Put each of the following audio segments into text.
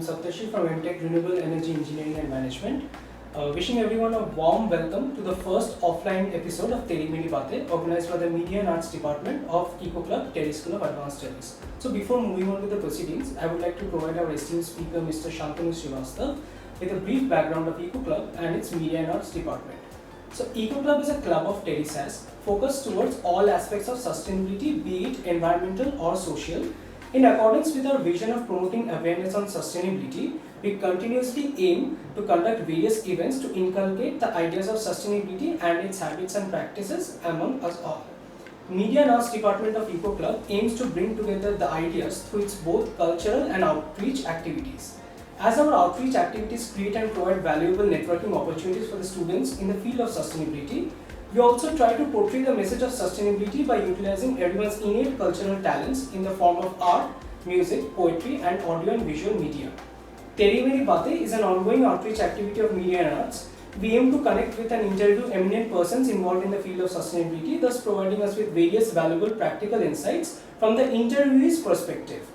I'm Saptarshi from MTech Renewable Energy Engineering and Management. Wishing everyone a warm welcome to the first offline episode of TERI Meri Baatein, organized by the Media and Arts Department of Eco Club, TERI School of Advanced Studies. So before moving on to the proceedings, I would like to provide our esteemed speaker, Mr. Shantanu Srivastava, with a brief background of Eco Club and its Media and Arts Department. So Eco Club is a club of TERI SAS focused towards all aspects of sustainability, be it environmental or social. In accordance with our vision of promoting awareness on sustainability, we continuously aim to conduct various events to inculcate the ideas of sustainability and its habits and practices among us all. Media and Arts Department of Eco Club aims to bring together the ideas through its both cultural and outreach activities. As our outreach activities create and provide valuable networking opportunities for the students in the field of sustainability, we also try to portray the message of sustainability by utilizing everyone's innate cultural talents in the form of art, music, poetry, and audio and visual media. TERI Meri Baatein is an ongoing outreach activity of media and arts. We aim to connect with and interview eminent persons involved in the field of sustainability, thus providing us with various valuable practical insights from the interviewee's perspective.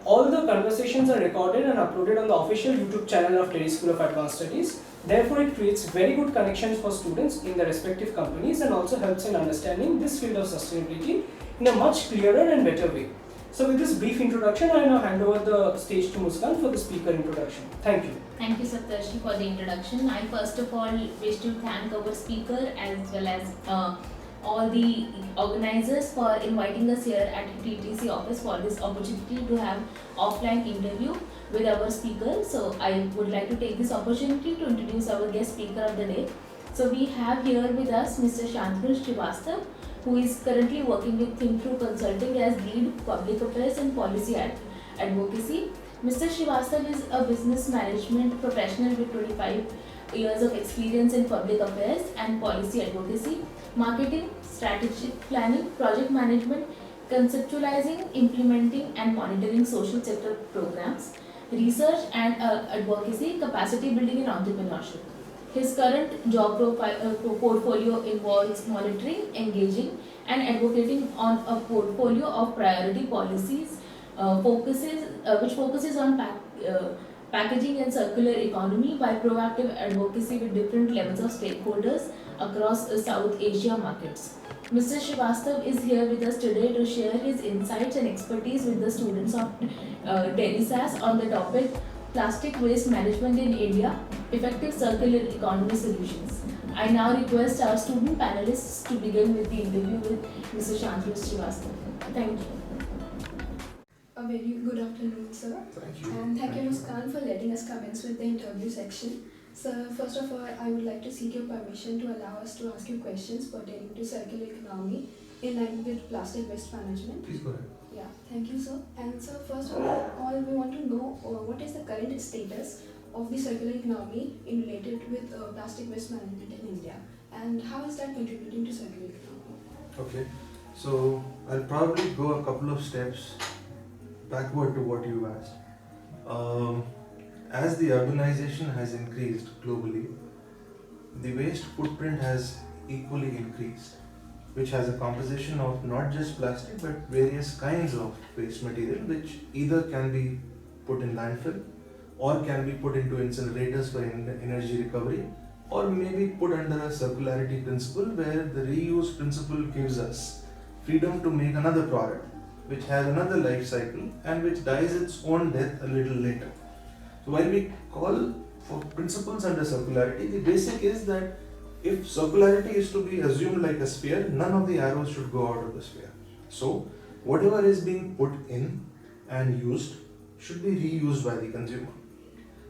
All the conversations are recorded and uploaded on the official YouTube channel of TERI School of Advanced Studies. Therefore, it creates very good connections for students in the respective companies and also helps in understanding this field of sustainability in a much clearer and better way. So with this brief introduction, I now hand over the stage to Muskan for the speaker introduction. Thank you. Thank you, Saptarshi, for the introduction. I first of all wish to thank our speaker as well as all the organizers for inviting us here at TTC office for this opportunity to have offline interview with our speaker. So I would like to take this opportunity to introduce our guest speaker of the day. So we have here with us Mr. Shantanu Srivastava, who is currently working with Thinkthrough Consulting as lead public affairs and policy advocacy. Mr. Srivastava is a business management professional with 25 years of experience in public affairs and policy advocacy, marketing, strategic planning, project management, conceptualizing, implementing and monitoring social sector programs, research and advocacy, capacity building and entrepreneurship. His current job portfolio involves monitoring, engaging and advocating on a portfolio of priority policies which focuses on packaging and circular economy by proactive advocacy with different levels of stakeholders across South Asia markets. Mr. Srivastava is here with us today to share his insights and expertise with the students of TERI SAS on the topic Plastic Waste Management in India, Effective Circular Economy Solutions. I now request our student panelists to begin with the interview with Mr. Shantanu Srivastava. Thank you. A very good afternoon, sir. Thank you. And thank you, Muskan, for letting us commence with the interview section. So, first of all, I would like to seek your permission to allow us to ask you questions pertaining to circular economy in line with plastic waste management. Please go ahead. Yeah, thank you, sir. And so, first of all, we want to know what is the current status of the circular economy in related with plastic waste management in India, and how is that contributing to circular economy? Okay, so I'll probably go a couple of steps backward to what you asked. As the urbanization has increased globally, the waste footprint has equally increased, which has a composition of not just plastic but various kinds of waste material which either can be put in landfill or can be put into incinerators for energy recovery, or maybe put under a circularity principle where the reuse principle gives us freedom to make another product which has another life cycle and which dies its own death a little later. So while we call for principles under circularity, the basic is that if circularity is to be assumed like a sphere, none of the arrows should go out of the sphere. So whatever is being put in and used should be reused by the consumer.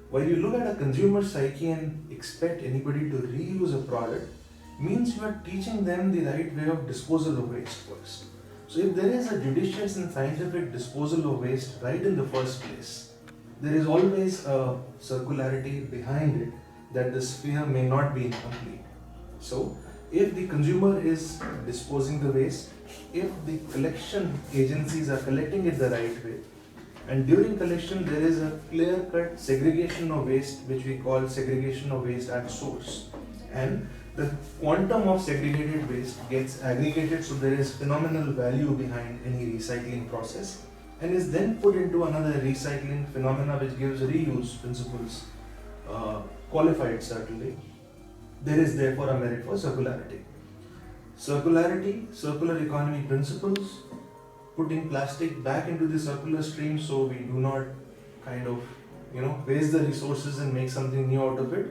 While you look at a consumer psyche and expect anybody to reuse a product, means you are teaching them the right way of disposal of waste first. So if there is a judicious and scientific disposal of waste right in the first place, there is always a circularity behind it that the sphere may not be incomplete. So if the consumer is disposing the waste, if the collection agencies are collecting it the right way, and during collection there is a clear-cut segregation of waste which we call segregation of waste at source, and the quantum of segregated waste gets aggregated, so there is phenomenal value behind any recycling process, and is then put into another recycling phenomena which gives reuse principles qualified certainly, there is therefore a merit for circularity. Circularity, circular economy principles, putting plastic back into the circular stream so we do not kind of waste the resources and make something new out of it,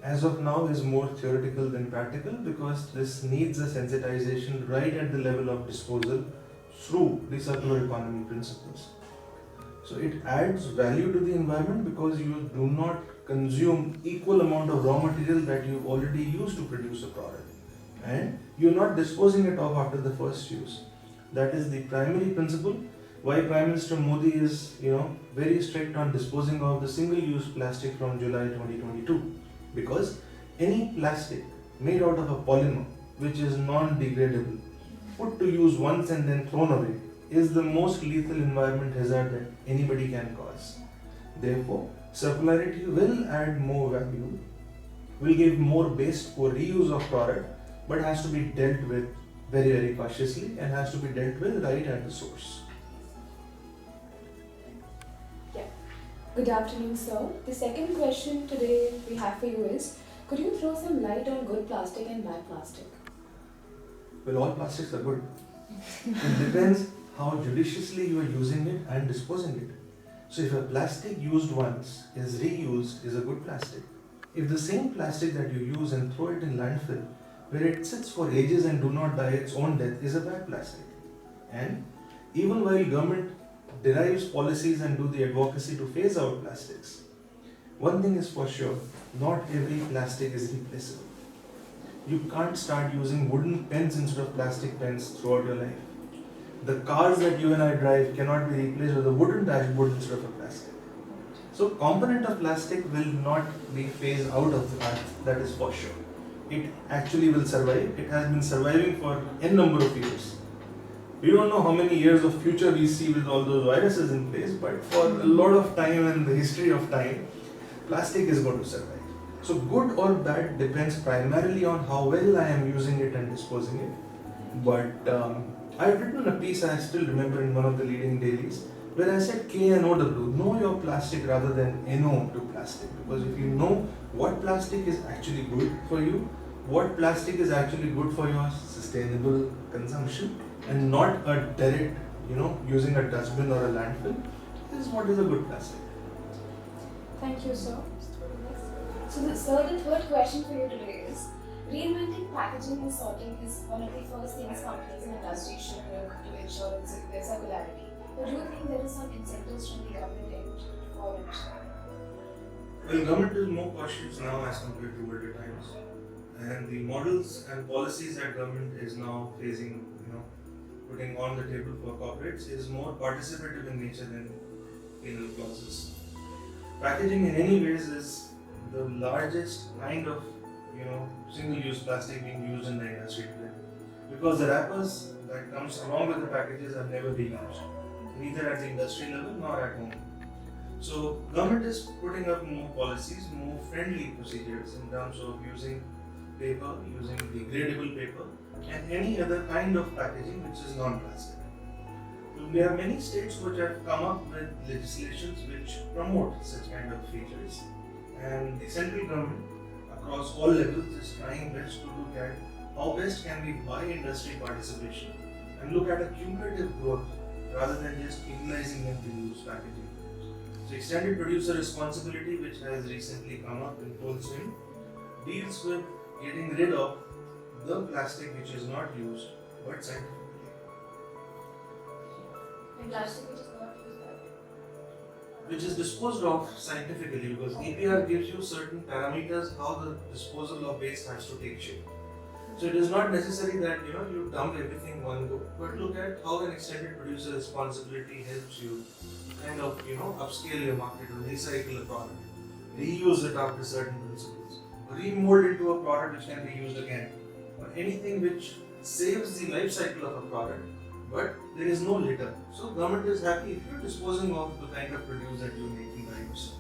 as of now is more theoretical than practical, because this needs a sensitization right at the level of disposal through the circular economy principles. So it adds value to the environment because you do not consume equal amount of raw material that you already used to produce a product, and you're not disposing it off after the first use. That is the primary principle why Prime Minister Modi is very strict on disposing of the single-use plastic from July 2022, because any plastic made out of a polymer which is non-degradable, put to use once and then thrown away, is the most lethal environment hazard that anybody can cause. Therefore, circularity will add more value, will give more base for reuse of product, but has to be dealt with very, very cautiously and has to be dealt with right at the source. Good afternoon, sir. The second question today we have for you is, could you throw some light on good plastic and bad plastic? Well, all plastics are good. It depends how judiciously you are using it and disposing it. So if a plastic used once is reused, is a good plastic. If the same plastic that you use and throw it in landfill, where it sits for ages and do not die its own death, is a bad plastic. And even while government derives policies and do the advocacy to phase out plastics, one thing is for sure, not every plastic is replaceable. You can't start using wooden pens instead of plastic pens throughout your life. The cars that you and I drive cannot be replaced with a wooden dashboard instead of a plastic. So component of plastic will not be phased out of the earth, that is for sure. It actually will survive. It has been surviving for n number of years. We don't know how many years of future we see with all those viruses in place, but for a lot of time in the history of time, plastic is going to survive. So good or bad depends primarily on how well I am using it and disposing it. But I've written a piece, I still remember, in one of the leading dailies, where I said KNOW, know your plastic rather than NO to plastic. Because if you know what plastic is actually good for you, what plastic is actually good for your sustainable consumption, and not a direct, using a dustbin or a landfill, is what is a good plastic. Thank you, sir. So, the third question for you today is, reinventing packaging and sorting is one of the first things companies and industry should look to ensure their circularity. But do you think there is some incentives from the government end for it? Well, government is more cautious now as compared to older times, and the models and policies that government is now facing, putting on the table for corporates is more participative in nature than penal clauses. Packaging in any ways is the largest kind of single-use plastic being used in the industry today, because the wrappers that comes along with the packages are never being used, neither at the industry level nor at home. So government is putting up more policies, more friendly procedures in terms of using paper, using degradable paper, and any other kind of packaging which is non-plastic. So there are many states which have come up with legislations which promote such kind of features, and the central government across all levels is trying best to look at how best can we buy industry participation and look at a cumulative growth rather than just penalizing them to use packaging. So extended producer responsibility, which has recently come up in full swing, deals with getting rid of the plastic which is not used but scientific. And plastic which is not used Which is disposed of scientifically, because EPR gives you certain parameters how the disposal of waste has to take shape. So it is not necessary that you dump everything one go, but look at how an extended producer responsibility helps you kind of upscale your market, or recycle a product, reuse it after certain principles, remold into a product which can be used again, or anything which saves the life cycle of a product, but there is no litter. So government is happy if you're disposing of the kind of produce that you're making by yourself.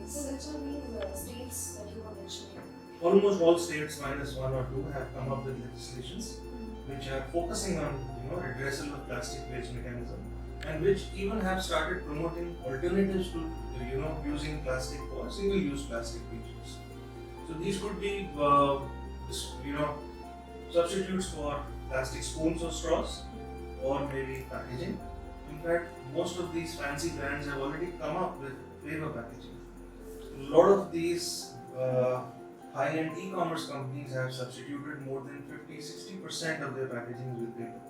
So which are the states that you were mentioning? Almost all states minus one or two have come up with legislations which are focusing on addressal of plastic waste mechanism, and which even have started promoting alternatives to using plastic for single-use plastic features. So these could be substitutes for plastic spoons or straws, or maybe packaging. In fact, most of these fancy brands have already come up with paper packaging. A lot of these high-end e-commerce companies have substituted more than 50-60% of their packaging with paper.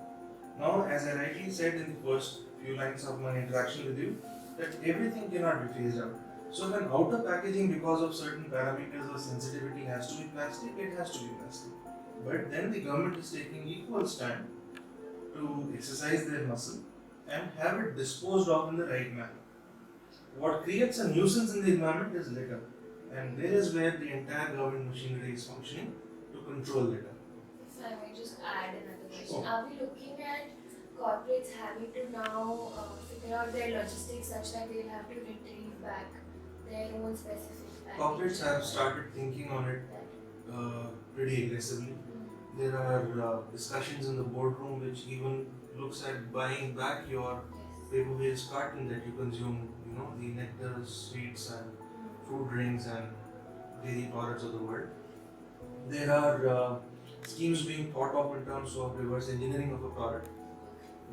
Now, as I rightly said in the first few lines of my interaction with you, that everything cannot be phased out. So when outer packaging, because of certain parameters or sensitivity, has to be plastic, it has to be plastic. But then the government is taking equal stand to exercise their muscle and have it disposed of in the right manner. What creates a nuisance in the environment is litter, and there is where the entire government machinery is functioning to control litter. If I may just add another question, Oh. are we looking at corporates having to now figure out their logistics such that they'll have to retrieve back their own specific packaging? Corporates have started thinking on it pretty aggressively. There are discussions in the boardroom which even looks at buying back your paper-based carton that you consume, the nectars, sweets and fruit drinks and dairy products of the world. There are schemes being thought of in terms of reverse engineering of a product,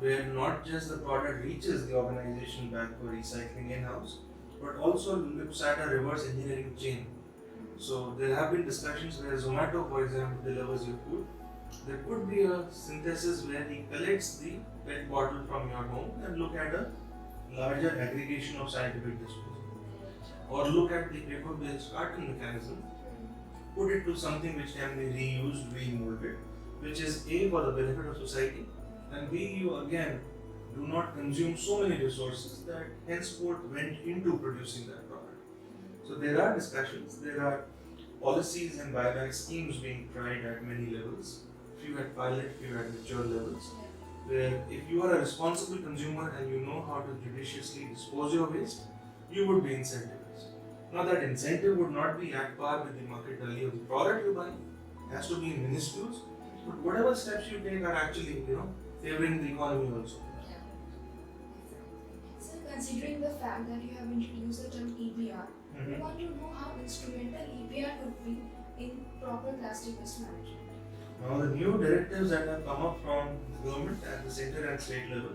where not just the product reaches the organization back for recycling in-house, but also looks at a reverse engineering chain. So there have been discussions where Zomato, for example, delivers your food. There could be a synthesis where he collects the PET bottle from your home and look at a larger aggregation of scientific disposal. Or look at the paper-based carton mechanism, put it to something which can be reused, remolded, which is A, for the benefit of society, and B, you again do not consume so many resources that henceforth went into producing that product. So there are discussions, there are policies and buyback schemes being tried at many levels, few at pilot, few at mature levels, where if you are a responsible consumer and you know how to judiciously dispose your waste, you would be incentivized. Now that incentive would not be at par with the market value of the product you buy, it has to be in minuscules, but whatever steps you take are actually, favoring the economy also. So, considering the fact that you have introduced the term EPR, we want to know how instrumental EPR could be in proper plastic waste management. Now the new directives that have come up from government at the center and state level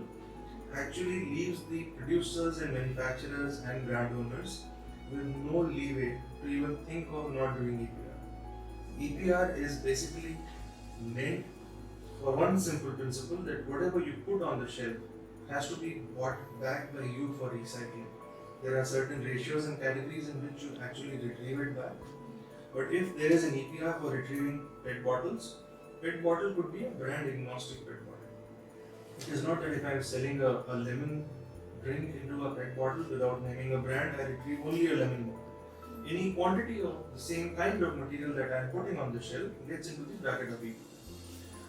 actually leaves the producers and manufacturers and brand owners with no leeway to even think of not doing EPR. EPR is basically meant for one simple principle, that whatever you put on the shelf has to be bought back by you for recycling. There are certain ratios and categories in which you actually retrieve it back. But if there is an EPR for retrieving PET bottles, PET bottle could be a brand agnostic PET bottle. It is not that if I am selling a lemon drink into a PET bottle without naming a brand, I retrieve only a lemon bottle. Any quantity of the same kind of material that I am putting on the shelf gets into the bracket of EPR.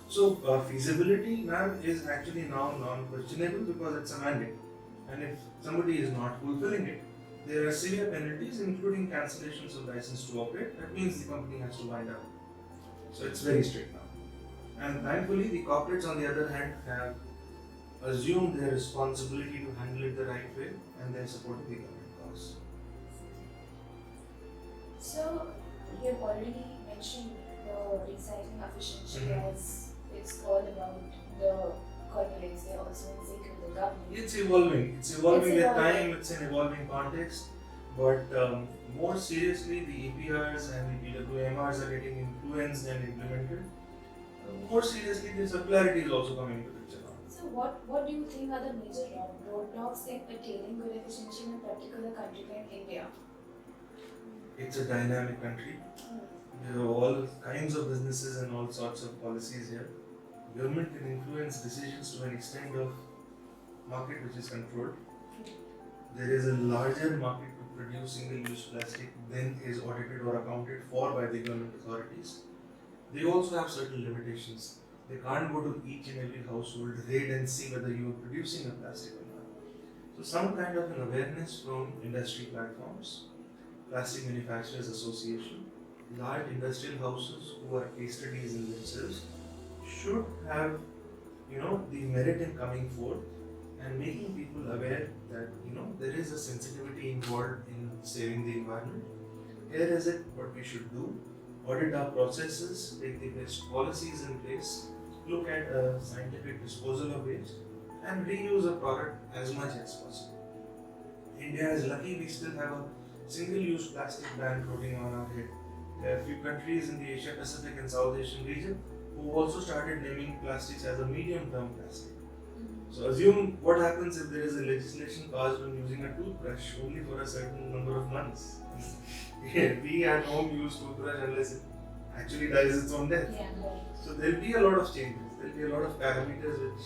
So feasibility now is actually now non-questionable because it's a mandate. And if somebody is not fulfilling it, there are severe penalties including cancellations of license to operate. That means the company has to wind up. So it's very strict now. And thankfully the corporates on the other hand have assumed their responsibility to handle it the right way and then support the government cause. So, you have already mentioned the recycling efficiency as it's all about the corporates, they're also in sync with the government. It's evolving with time, it's an evolving context, but more seriously the EPRs and the PWMRs are getting influenced and implemented. More seriously the circularity is also coming into the picture now. So what do you think are the major roadblocks in attaining good efficiency in a particular country like India? It's a dynamic country. There are all kinds of businesses and all sorts of policies here. Government can influence decisions to an extent of market which is controlled. There is a larger market to produce single-use plastic than is audited or accounted for by the government authorities. They also have certain limitations. They can't go to each and every household, raid and see whether you are producing a plastic or not. So some kind of an awareness from industry platforms, Plastic Manufacturers Association, large industrial houses who are case studies in themselves should have the merit in coming forth and making people aware that there is a sensitivity involved in saving the environment. Here is it what we should do: audit our processes, take the best policies in place, look at scientific disposal of waste, and reuse a product as much as possible. India is lucky we still have a single-use plastic ban floating on our head. There are a few countries in the Asia Pacific and South Asian region who also started naming plastics as a medium-term plastic. So assume what happens if there is a legislation passed on using a toothbrush only for a certain number of months. We at home use toothbrush unless it actually dies its own death. Yeah. So there will be a lot of changes. There will be a lot of parameters which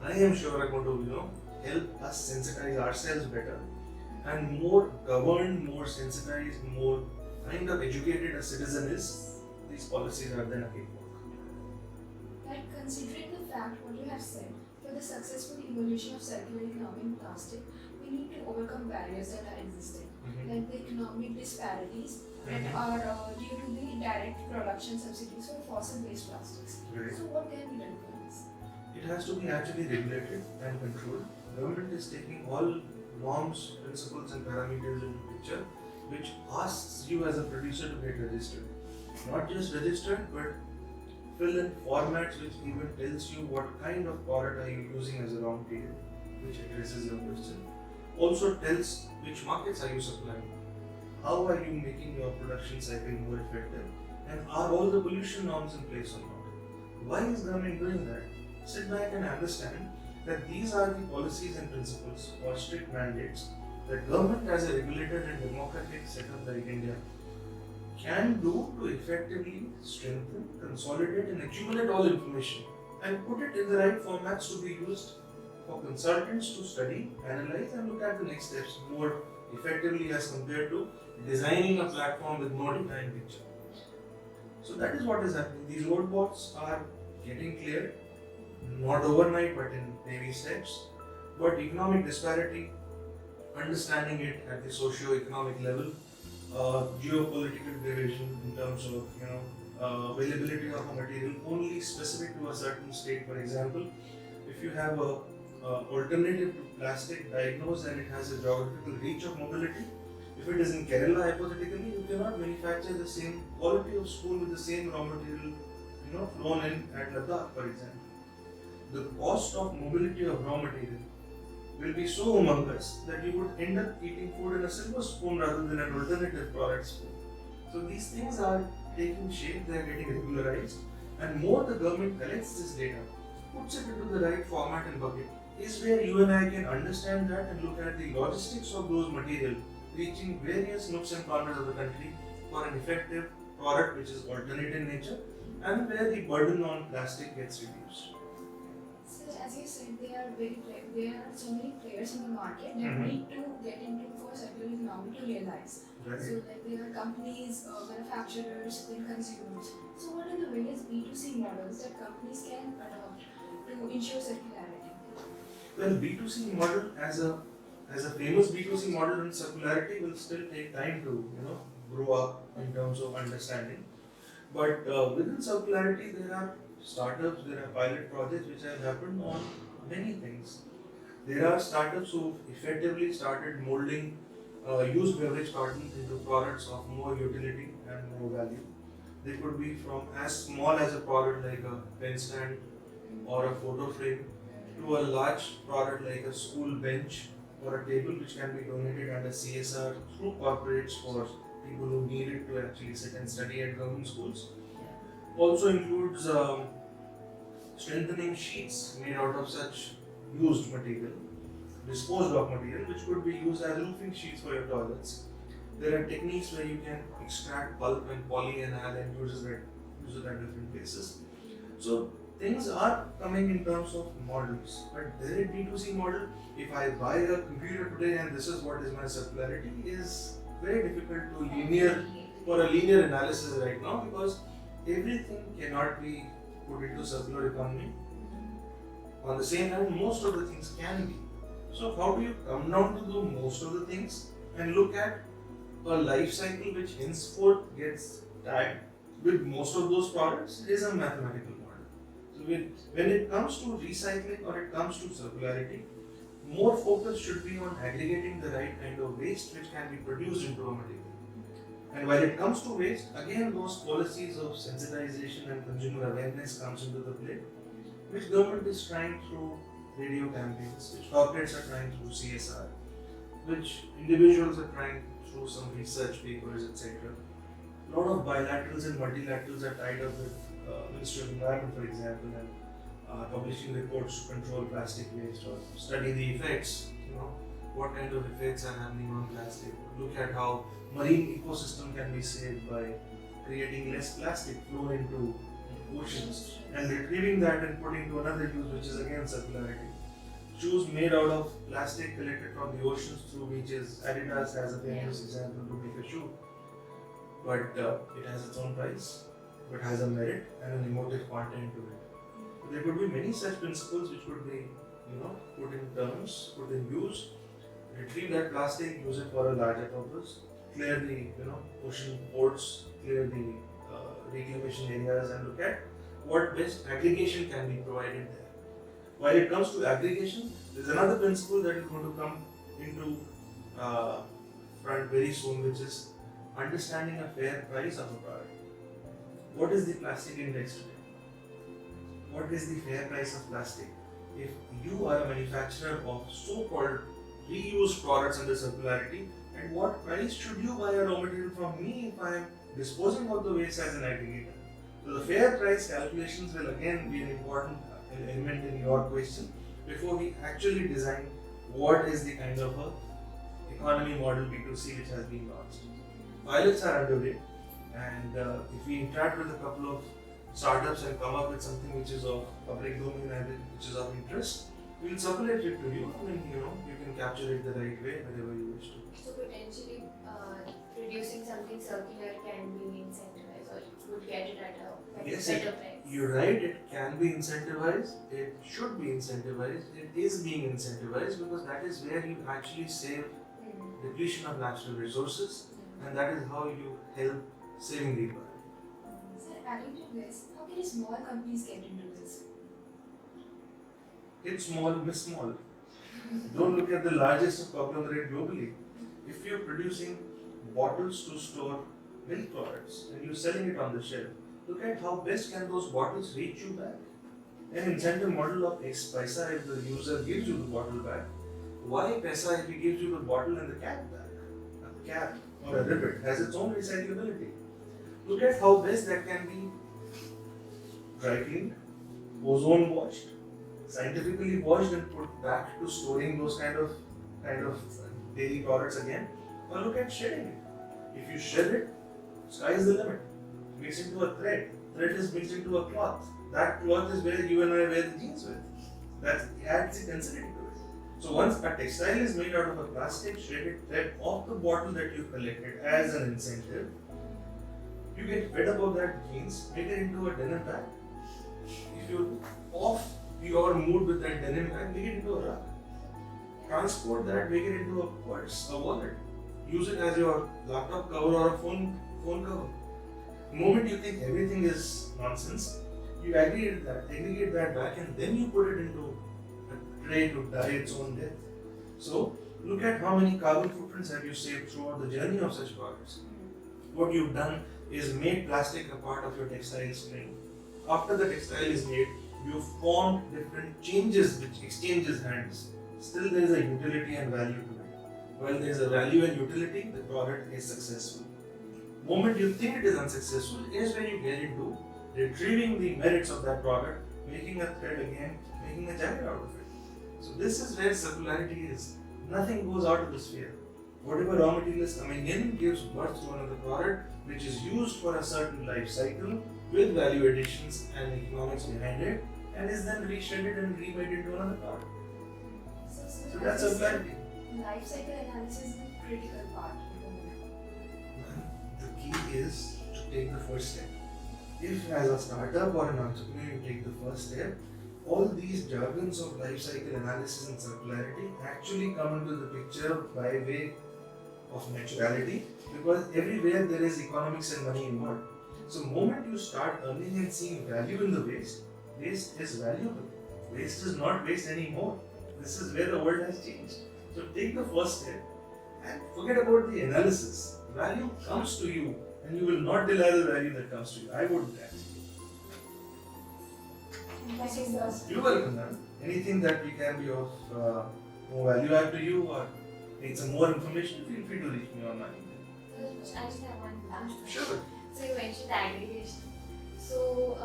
I am sure are going to help us sensitize ourselves better, and more governed, more sensitized, more kind of educated a citizen is, these policies are then a cakewalk. Like considering the fact what you have said, for the successful evolution of circular economy in plastic, we need to overcome barriers that are existing, like the economic disparities that are due to the direct production subsidies for fossil-based plastics. Right. So what can be done for this? It has to be actually regulated and controlled. Government is taking all norms, principles and parameters into picture, which asks you as a producer to get registered. Not just registered, but fill in formats which even tells you what kind of product are you using as a raw material, which addresses your question. Also tells which markets are you supplying, how are you making your production cycle more effective, and are all the pollution norms in place or not. Why is government doing that? Sit back and understand that these are the policies and principles or strict mandates that government as a regulated and democratic setup like India can do to effectively strengthen, consolidate and accumulate all information and put it in the right formats to be used for consultants to study, analyze and look at the next steps more effectively as compared to designing a platform with no defined picture. So that is what is happening. These roadblocks are getting cleared, not overnight but in baby steps. But economic disparity, understanding it at the socio-economic level, geopolitical division in terms of availability of a material only specific to a certain state. For example, if you have a alternative to plastic diagnosed and it has a geographical reach of mobility, if it is in Kerala hypothetically, you cannot manufacture the same quality of spoon with the same raw material flown in at Ladakh, for example. The cost of mobility of raw material will be so humongous that you would end up eating food in a silver spoon rather than an alternative product spoon. So these things are taking shape, they are getting regularized, and more the government collects this data, puts it into the right format and bucket, is where you and I can understand that and look at the logistics of those material reaching various nooks and corners of the country for an effective product which is alternate in nature and where the burden on plastic gets reduced. So as you said, there are so many players in the market that need to get into for circular economy to realize. Right. So like there are companies, manufacturers, then consumers. So what are the various B2C models that companies can adopt to ensure circularity? Well, B2C model as a famous B2C model in circularity will still take time to grow up in terms of understanding. But within circularity, there are startups, there are pilot projects which have happened on many things. There are startups who effectively started molding used beverage cartons into products of more utility and more value. They could be from as small as a product like a pen stand or a photo frame to a large product like a school bench or a table which can be donated under CSR through corporates for people who need it to actually sit and study at government schools. Also includes strengthening sheets made out of such used material, disposed of material, which could be used as roofing sheets for your toilets. There are techniques where you can extract pulp and polyenol and use it at different places. So things are coming in terms of models, but the B2C model, if I buy a computer today and this is what is my circularity, is very difficult to for a linear analysis right now, because everything cannot be put into circular economy. On the same hand, most of the things can be. So how do you come down to do most of the things and look at a life cycle which henceforth gets tagged with most of those products is a mathematical model. So when it comes to recycling or it comes to circularity, more focus should be on aggregating the right kind of waste which can be produced into a material. And while it comes to waste, again those policies of sensitization and consumer awareness comes into the play, which government is trying through radio campaigns, which corporates are trying through CSR, which individuals are trying through some research papers, etc. A lot of bilaterals and multilaterals are tied up with Ministry of Environment, for example, and publishing reports to control plastic waste or study the effects, what kind of effects are happening on plastic. Look at how marine ecosystem can be saved by creating less plastic flow into oceans and retrieving that and putting to another use, which is again circularity. Shoes made out of plastic collected from the oceans through beaches. Adidas has a famous example to make a shoe, but it has its own price, but has a merit and an emotive content to it. There could be many such principles which could be, put in terms, put in use, retrieve that plastic, use it for a larger purpose, clear the, ocean ports, clear the reclamation areas, and look at what best aggregation can be provided there. While it comes to aggregation, there is another principle that is going to come into front very soon, which is understanding a fair price of a product. What is the plastic index today? What is the fair price of plastic? If you are a manufacturer of so-called reused products under circularity, at what price should you buy a raw material from me if I am disposing of the waste as an aggregator? So the fair price calculations will again be an important element in your question before we actually design what is the kind of a economy model B2C which has been launched. Pilots are underway, and if we interact with a couple of startups and come up with something which is of public domain and which is of interest, we will circulate it to you. You can capture it the right way whenever you wish to. So potentially, producing something circular can be incentivized, or you would get it at a better price. You're right. It can be incentivized. It should be incentivized. It is being incentivized because that is where you actually save depletion of natural resources, and that is how you help saving the environment. Sir, adding to this, how can small companies get into this? Hit small, miss small. Don't look at the largest conglomerate globally. If you're producing bottles to store milk products and you're selling it on the shelf, look at how best can those bottles reach you back. An incentive model of X paisa if the user gives you the bottle back. Y paisa if he gives you the bottle and the cap back. A cap or a ribbon has its own recyclability. Look at how best that can be dry cleaned, ozone washed, scientifically washed and put back to storing those kind of daily products again. Or look at shedding it. If you shed it, sky is the limit. Mix into a thread. Thread is mixed into a cloth. That cloth is where you and I wear the jeans with. That adds the density to it. So once a textile is made out of a plastic shredded thread of the bottle that you collected as an incentive, you get fed up of that jeans, make it into a denim bag. If you're off your mood with that denim bag, make it into a rug. Transport that, make it into a purse, a wallet. Use it as your laptop cover or a phone cover. The moment you think everything is nonsense, you aggregate that back and then you put it into a tray to die its own death. So look at how many carbon footprints have you saved throughout the journey of such products. What you've done is made plastic a part of your textile string. After the textile is made, you've formed different changes which exchanges hands. Still there is a utility and value to it. While there is a value and utility, the product is successful. The moment you think it is unsuccessful is when you get into retrieving the merits of that product, making a thread again, making a jacket out of it. So this is where circularity is. Nothing goes out of the sphere. Whatever raw material is coming in gives birth to another product which is used for a certain life cycle with value additions and economics behind it, and is then reshredded and remade into another product. So that's circularity. Life cycle analysis is the critical part. The key is to take the first step. If as a startup or an entrepreneur you take the first step, all these jargons of life cycle analysis and circularity actually come into the picture by way of naturality, because everywhere there is economics and money involved. So the moment you start earning and seeing value in the waste is valuable. Waste is not waste anymore. This is where the world has changed. So take the first step and forget about the analysis. Value comes to you and you will not deny the value that comes to you. I wouldn't actually. Thank you, sir. You're welcome, ma'am. Anything that we can be of more value add to you or need some more information, feel free to reach me on my email. I just have one last question. Sure. So you mentioned aggregation. So,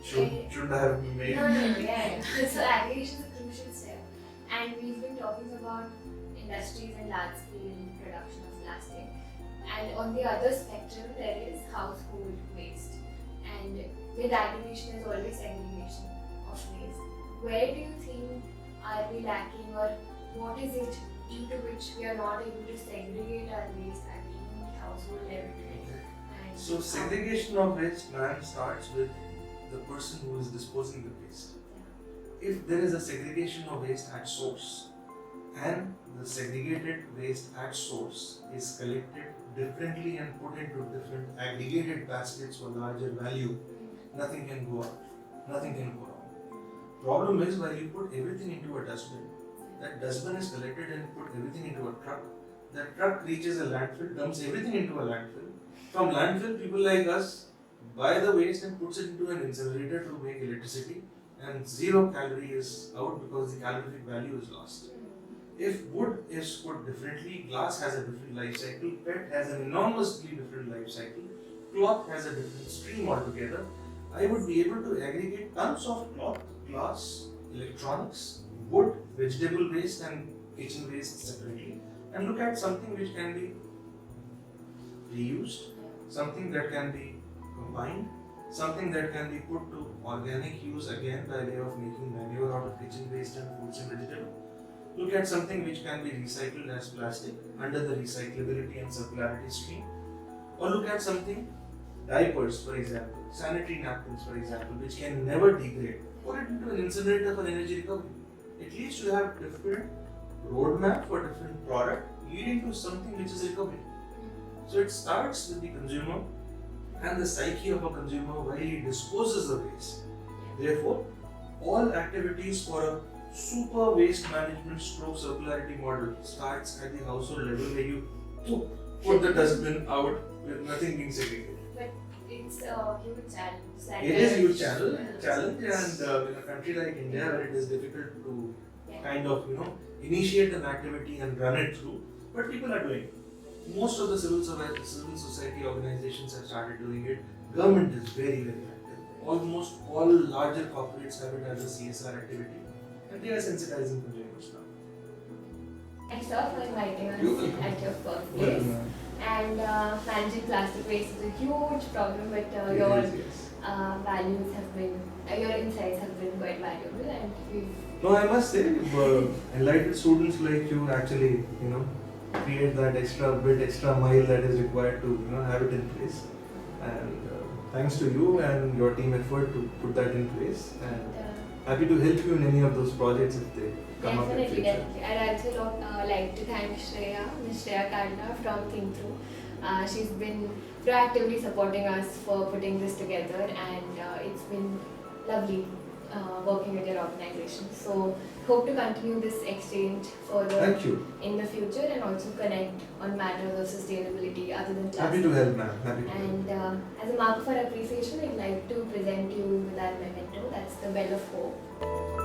Shouldn't I have made no, yeah. So aggregation is a crucial step, and we've been talking about industries and large-scale production of plastic. And on the other spectrum, there is household waste, and with aggregation, there's always segregation of waste. Where do you think are we lacking, or what is it due to which we are not able to segregate our waste at even household level? And So segregation of waste, man, starts with the person who is disposing the waste. If there is a segregation of waste at source and the segregated waste at source is collected differently and put into different aggregated baskets for larger value, nothing can go out, nothing can go wrong. Problem is while you put everything into a dustbin, that dustbin is collected and put everything into a truck. That truck reaches a landfill, dumps everything into a landfill. From landfill, people like us buy the waste and puts it into an incinerator to make electricity, and 0 calorie is out because the calorific value is lost. If wood is put differently, glass has a different life cycle, PET has an enormously different life cycle, cloth has a different stream altogether. I would be able to aggregate tons of cloth, glass, electronics, wood, vegetable waste and kitchen waste separately, and look at something which can be reused, something that can be combined, something that can be put to organic use again by way of making manure out of kitchen waste and fruits and vegetables. Look at something which can be recycled as plastic under the recyclability and circularity stream. Or look at something, diapers for example, sanitary napkins for example, which can never degrade. Put it into an incinerator for energy recovery. At least you have different roadmap for different product leading to something which is recovery. So it starts with the consumer and the psyche of a consumer while he disposes the waste. Therefore, all activities for a super waste management stroke circularity model starts at the household level where you put the dustbin out with nothing being segregated. But it's a huge challenge. It is a huge challenge, and in a country like India where it is difficult to kind of initiate an activity and run it through, but people are doing it. Most of the civil society organizations have started doing it. Government is very, very active. Almost all larger corporates have it as a CSR activity, and they are sensitizing consumers now. Thanks, sir, for inviting us You're welcome. at your birthplace. Welcome. And managing plastic waste is a huge problem, but It your is, yes. values have been, your insights have been quite valuable, and we've. No, I must say, enlightened students like you actually, create that extra mile that is required to, have it in place. And thanks to you and your team effort to put that in place. And happy to help you in any of those projects if they come up in Definitely, future. definitely. I'd also like to thank Ms. Shreya Kandla from Thinkthrough. She's been proactively supporting us for putting this together, and it's been lovely working with your organization. So, hope to continue this exchange further Thank you. in the future and also connect on matters of sustainability other than plastic. Happy to help, ma'am. Happy to help. And as a mark for appreciation, I'd like to present you with our memento. That's the Bell of Hope.